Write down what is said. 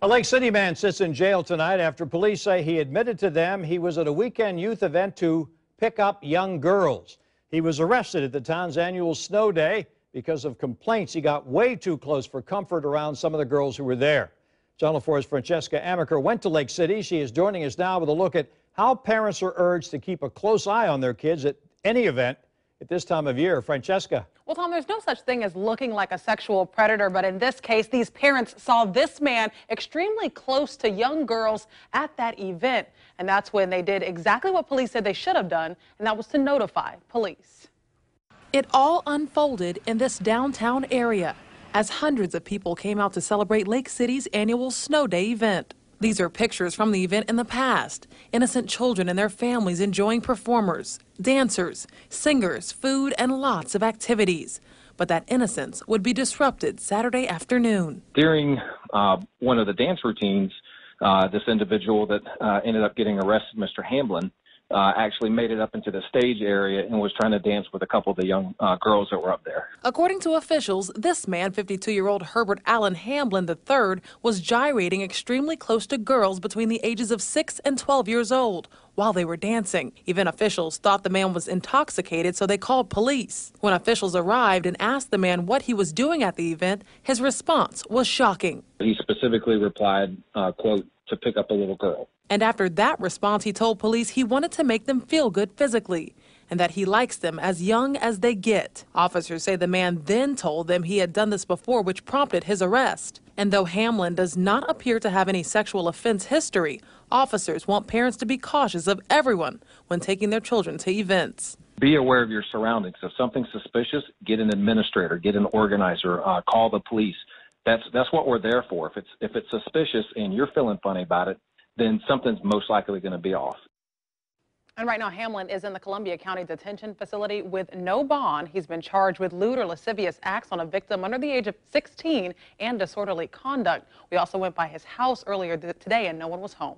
A Lake City man sits in jail tonight after police say he admitted to them he was at a weekend youth event to pick up young girls. He was arrested at the town's annual snow day because of complaints he got way too close for comfort around some of the girls who were there. Channel 4's Francesca Amaker went to Lake City. She is joining us now with a look at how parents are urged to keep a close eye on their kids at any event at this time of year. Francesca. Well, Tom, there's no such thing as looking like a sexual predator, but in this case, these parents saw this man extremely close to young girls at that event. And that's when they did exactly what police said they should have done, and that was to notify police. It all unfolded in this downtown area as hundreds of people came out to celebrate Lake City's annual Snow Day event. These are pictures from the event in the past. Innocent children and their families enjoying performers, dancers, singers, food, and lots of activities. But that innocence would be disrupted Saturday afternoon. During one of the dance routines, this individual that ended up getting arrested, Mr. Hamblin, actually made it up into the stage area and was trying to dance with a couple of the young girls that were up there. According to officials, this man, 52-year-old Herbert Allen Hamblin III, was gyrating extremely close to girls between the ages of 6 and 12 years old while they were dancing. Event officials thought the man was intoxicated, so they called police. When officials arrived and asked the man what he was doing at the event, his response was shocking. He specifically replied, quote, to pick up a little girl. And after that response, he told police he wanted to make them feel good physically and that he likes them as young as they get. Officers say the man then told them he had done this before, which prompted his arrest. And though Hamblin does not appear to have any sexual offense history, officers want parents to be cautious of everyone when taking their children to events. Be aware of your surroundings. If something's suspicious, get an administrator, get an organizer, call the police. That's what we're there for. If it's suspicious and you're feeling funny about it, then something's most likely going to be off. And right now, Hamblin is in the Columbia County Detention Facility with no bond. He's been charged with lewd or lascivious acts on a victim under the age of 16 and disorderly conduct. We also went by his house earlier today and no one was home.